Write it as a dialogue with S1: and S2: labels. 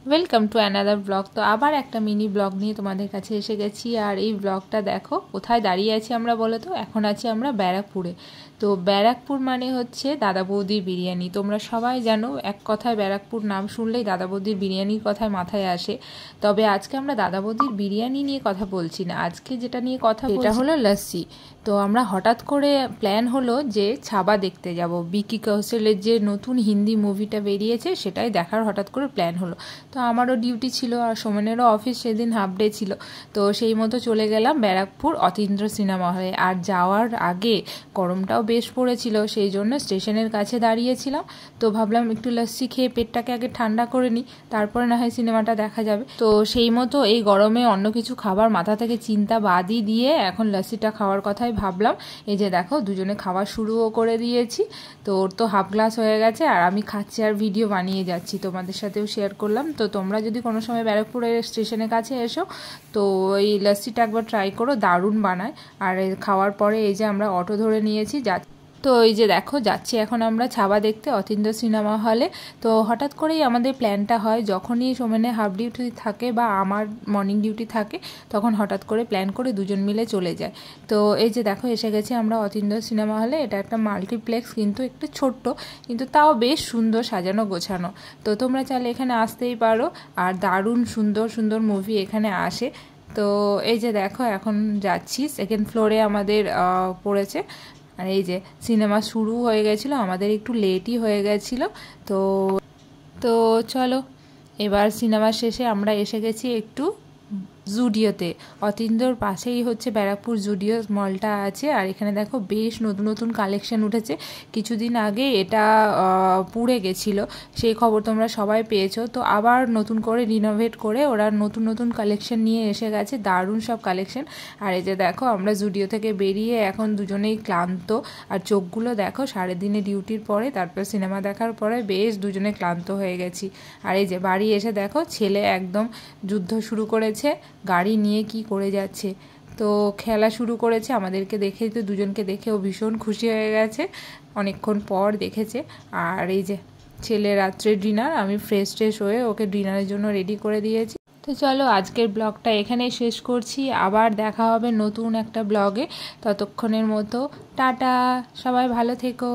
S1: Welcome to another blog. তো আবার একটা মিনি ব্লগ নিয়ে তোমাদের কাছে এসে গেছি। আর এই ব্লগটা দেখো কোথায় দাঁড়িয়ে আছি আমরা বলো তো। এখন আছি আমরা ব্যারাকপুরে। তো ব্যারাকপুর মানে হচ্ছে দাদা বৌদির বিরিয়ানি। তোমরা সবাই জানো, এক কথায় ব্যারাকপুর নাম শুনলেই দাদা বৌদির বিরিয়ানির কথায় মাথায় আসে। তবে আজকে আমরা দাদা বৌদির বিরিয়ানি নিয়ে কথা বলছি না, আজকে যেটা নিয়ে কথা এটা হলো লস্যি। তো আমরা হঠাৎ করে প্ল্যান হলো যে ছাবা দেখতে যাব, বিকি কৌশলের যে নতুন হিন্দি মুভিটা বেরিয়েছে সেটাই দেখার হঠাৎ করে প্ল্যান হলো। তো আমারও ডিউটি ছিল আর সোমেনেরও অফিস সেদিন হাফ ডে ছিল। তো সেই মতো চলে গেলাম ব্যারাকপুর অতীন্দ্র সিনেমা হলে। আর যাওয়ার আগে গরমটাও বেশ পড়েছিল, সেই জন্য স্টেশনের কাছে দাঁড়িয়েছিলাম। তো ভাবলাম একটু লস্যি খেয়ে পেটটাকে আগে ঠান্ডা করে নিই, তারপরে না হয় সিনেমাটা দেখা যাবে। তো সেই মতো এই গরমে অন্য কিছু খাবার মাথা থেকে চিন্তা বাদই দিয়ে এখন লস্যিটা খাওয়ার কথাই ভাবলাম। এই যে দেখো দুজনে খাওয়া শুরুও করে দিয়েছি। তো ওর তো হাফ গ্লাস হয়ে গেছে আর আমি খাচ্ছি আর ভিডিও বানিয়ে যাচ্ছি, তোমাদের সাথেও শেয়ার করলাম। তো তোমরা যদি কোনো সময় ব্যারাকপুরের স্টেশনের কাছে এসো তো এই লস্যিটা একবার ট্রাই করো, দারুণ বানায়। আর খাওয়ার পরে এই যে আমরা অটো ধরে নিয়েছি তো এই যে দেখো যাচ্ছি এখন আমরা ছাবা দেখতে অতীন্দ্র সিনেমা হলে। তো হঠাৎ করেই আমাদের প্ল্যানটা হয়, যখনই সোমেনে হাফ ডিউটি থাকে বা আমার মর্নিং ডিউটি থাকে তখন হঠাৎ করে প্ল্যান করে দুজন মিলে চলে যায়। তো এই যে দেখো এসে গেছি আমরা অতীন্দ্র সিনেমা হলে। এটা একটা মাল্টিপ্লেক্স, কিন্তু একটু ছোট্ট, কিন্তু তাও বেশ সুন্দর সাজানো গোছানো। তো তোমরা চাইলে এখানে আসতেই পারো, আর দারুণ সুন্দর সুন্দর মুভি এখানে আসে। তো এই যে দেখো এখন যাচ্ছি, সেকেন্ড ফ্লোরে আমাদের পড়েছে। আর এই যে সিনেমা শুরু হয়ে গেছিলো, আমাদের একটু লেটই হয়ে গেছিলো। তো তো চলো, এবার সিনেমা শেষে আমরা এসে গেছি একটু জুডিওতে। অতীন্দ্রর পাশেই হচ্ছে ব্যারাকপুর জুডিও মলটা আছে। আর এখানে দেখো বেশ নতুন নতুন কালেকশন উঠেছে। কিছুদিন আগে এটা পুড়ে গেছিলো, সেই খবর তোমরা সবাই পেয়েছো। তো আবার নতুন করে রিনোভেট করে ওরা নতুন নতুন কালেকশন নিয়ে এসে গেছে, দারুণ সব কালেকশন। আর এই যে দেখো আমরা জুডিও থেকে বেরিয়ে এখন দুজনেই ক্লান্ত, আর চোখগুলো দেখো সারাদিনে ডিউটির পরে তারপর সিনেমা দেখার পরে বেশ দুজনে ক্লান্ত হয়ে গেছি। আর এই যে বাড়ি এসে দেখো ছেলে একদম যুদ্ধ শুরু করেছে, গাড়ি নিয়ে কি করে যাচ্ছে। তো খেলা শুরু করেছে, আমাদেরকে দেখেই তো দুজনকে দেখেও ভীষণ খুশি হয়ে গেছে, অনেকক্ষণ পর দেখেছে। আর এই যে ছেলে রাত্রে ডিনার, আমি ফ্রেশ হয়ে ওকে ডিনারের জন্য রেডি করে দিয়েছি। তো চলো আজকের ব্লগটা এখানেই শেষ করছি, আবার দেখা হবে নতুন একটা ব্লগে। ততক্ষণের মতো টাটা, সবাই ভালো থেকো।